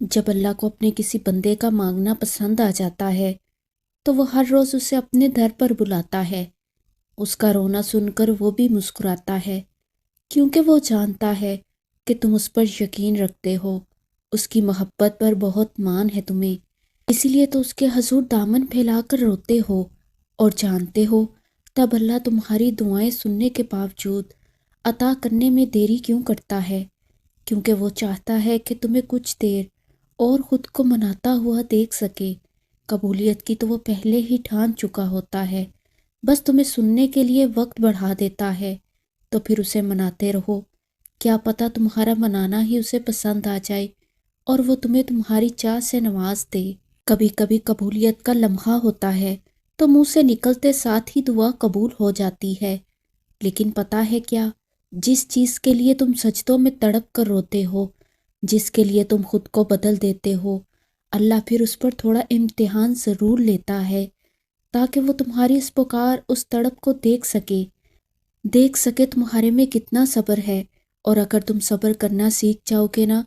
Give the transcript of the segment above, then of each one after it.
جب اللہ کو اپنے کسی بندے کا مانگنا پسند آ جاتا ہے تو وہ ہر روز اسے اپنے در پر بلاتا ہے۔ اس کا رونا سن کر وہ بھی مسکراتا ہے، کیونکہ وہ جانتا ہے کہ تم اس پر یقین رکھتے ہو، اس کی محبت پر بہت مان ہے تمہیں، اسی لیے تو اس کے حضور دامن پھیلا کر روتے ہو اور جانتے ہو تب اللہ تمہاری دعائیں سننے کے باوجود عطا کرنے میں دیری کیوں کرتا ہے، کیونکہ وہ چاہتا ہے کہ تمہیں کچھ دیر اور خود کو مناتا ہوا دیکھ سکے۔ قبولیت کی تو وہ پہلے ہی ٹھان چکا ہوتا ہے، بس تمہیں سننے کے لیے وقت بڑھا دیتا ہے، تو پھر اسے مناتے رہو۔ کیا پتہ تمہارا منانا ہی اسے پسند آ جائے اور وہ تمہیں تمہاری چاہ سے نواز دے۔ کبھی کبھی قبولیت کا لمحہ ہوتا ہے تو منہ سے نکلتے ساتھ ہی دعا قبول ہو جاتی ہے، لیکن پتہ ہے کیا، جس چیز کے لیے تم سجدوں میں تڑپ کر روتے ہو، جس کے لیے تم خود کو بدل دیتے ہو، اللہ پھر اس پر تھوڑا امتحان ضرور لیتا ہے تاکہ وہ تمہاری اس پکار، اس تڑپ کو دیکھ سکے تمہارے میں کتنا صبر ہے۔ اور اگر تم صبر کرنا سیکھ جاؤ گے نا،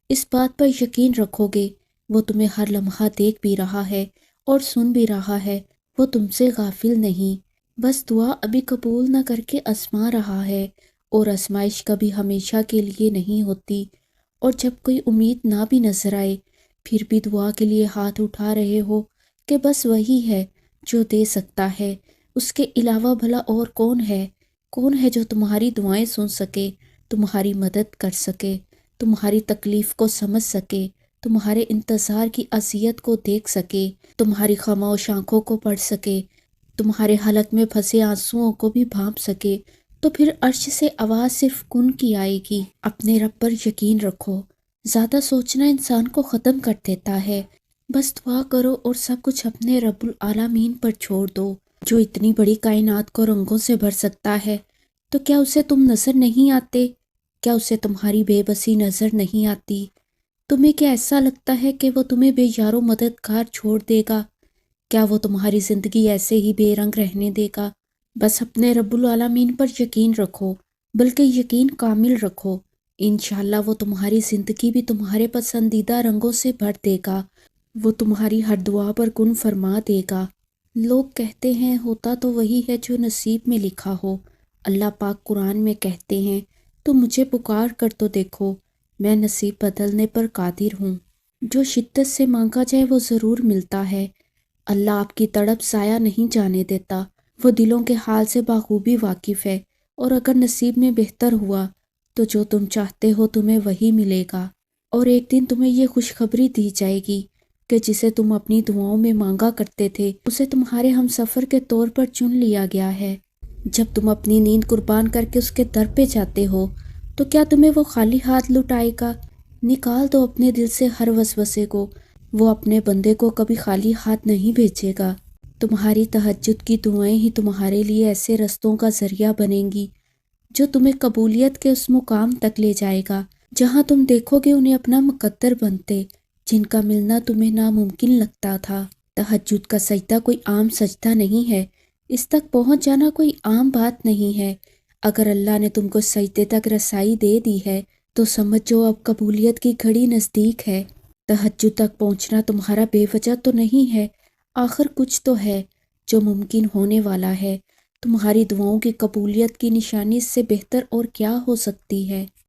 اس بات پر یقین رکھو گے وہ تمہیں ہر لمحہ دیکھ بھی رہا ہے اور سن بھی رہا ہے، وہ تم سے غافل نہیں، بس دعا ابھی قبول نہ کر کے آزما رہا ہے، اور آزمائش کبھی ہمیشہ کے لیے نہیں ہوتی۔ اور جب کوئی امید نہ بھی نظر آئے پھر بھی دعا کے لیے ہاتھ اٹھا رہے ہو کہ بس وہی ہے جو دے سکتا ہے، اس کے علاوہ بھلا اور کون ہے جو تمہاری دعائیں سن سکے، تمہاری مدد کر سکے، تمہاری تکلیف کو سمجھ سکے، تمہارے انتظار کی اذیت کو دیکھ سکے، تمہاری خاموش آنکھوں کو پڑھ سکے، تمہارے حلق میں پھنسے آنسوؤں کو بھی بھانپ سکے۔ تو پھر عرش سے آواز صرف کن کی آئے گی، اپنے رب پر یقین رکھو۔ زیادہ سوچنا انسان کو ختم کر دیتا ہے، بس دعا کرو اور سب کچھ اپنے رب العالمین پر چھوڑ دو، جو اتنی بڑی کائنات کو رنگوں سے بھر سکتا ہے۔ تو کیا اسے تم نظر نہیں آتے؟ کیا اسے تمہاری بے بسی نظر نہیں آتی؟ تمہیں کیا ایسا لگتا ہے کہ وہ تمہیں بے یار و مددگار چھوڑ دے گا؟ کیا وہ تمہاری زندگی ایسے ہی بے رنگ رہنے دے گا؟ بس اپنے رب العالمین پر یقین رکھو، بلکہ یقین کامل رکھو، انشاءاللہ وہ تمہاری زندگی بھی تمہارے پسندیدہ رنگوں سے بھر دے گا، وہ تمہاری ہر دعا پر کن فرما دے گا۔ لوگ کہتے ہیں ہوتا تو وہی ہے جو نصیب میں لکھا ہو، اللہ پاک قرآن میں کہتے ہیں تو مجھے پکار کر تو دیکھو، میں نصیب بدلنے پر قادر ہوں۔ جو شدت سے مانگا جائے وہ ضرور ملتا ہے۔ اللہ آپ کی تڑپ ضائع نہیں جانے دیتا، وہ دلوں کے حال سے بخوبی واقف ہے، اور اگر نصیب میں بہتر ہوا تو جو تم چاہتے ہو تمہیں وہی ملے گا، اور ایک دن تمہیں یہ خوشخبری دی جائے گی کہ جسے تم اپنی دعاؤں میں مانگا کرتے تھے اسے تمہارے ہم سفر کے طور پر چن لیا گیا ہے۔ جب تم اپنی نیند قربان کر کے اس کے در پہ جاتے ہو تو کیا تمہیں وہ خالی ہاتھ لٹائے گا؟ نکال دو اپنے دل سے ہر وسوسے کو، وہ اپنے بندے کو کبھی خالی ہاتھ نہیں بھیجے گا۔ تمہاری تہجد کی دعائیں ہی تمہارے لیے ایسے رستوں کا ذریعہ بنیں گی جو تمہیں قبولیت کے اس مقام تک لے جائے گا جہاں تم دیکھو گے انہیں اپنا مقدر بنتے، جن کا ملنا تمہیں ناممکن لگتا تھا۔ تہجد کا سجدہ کوئی عام سجدہ نہیں ہے، اس تک پہنچ جانا کوئی عام بات نہیں ہے۔ اگر اللہ نے تم کو سجدے تک رسائی دے دی ہے تو سمجھو اب قبولیت کی گھڑی نزدیک ہے۔ تہجد تک پہنچنا تمہارا بے وجہ تو نہیں ہے، آخر کچھ تو ہے جو ممکن ہونے والا ہے۔ تمہاری دعاؤں کی قبولیت کی نشانی اس سے بہتر اور کیا ہو سکتی ہے؟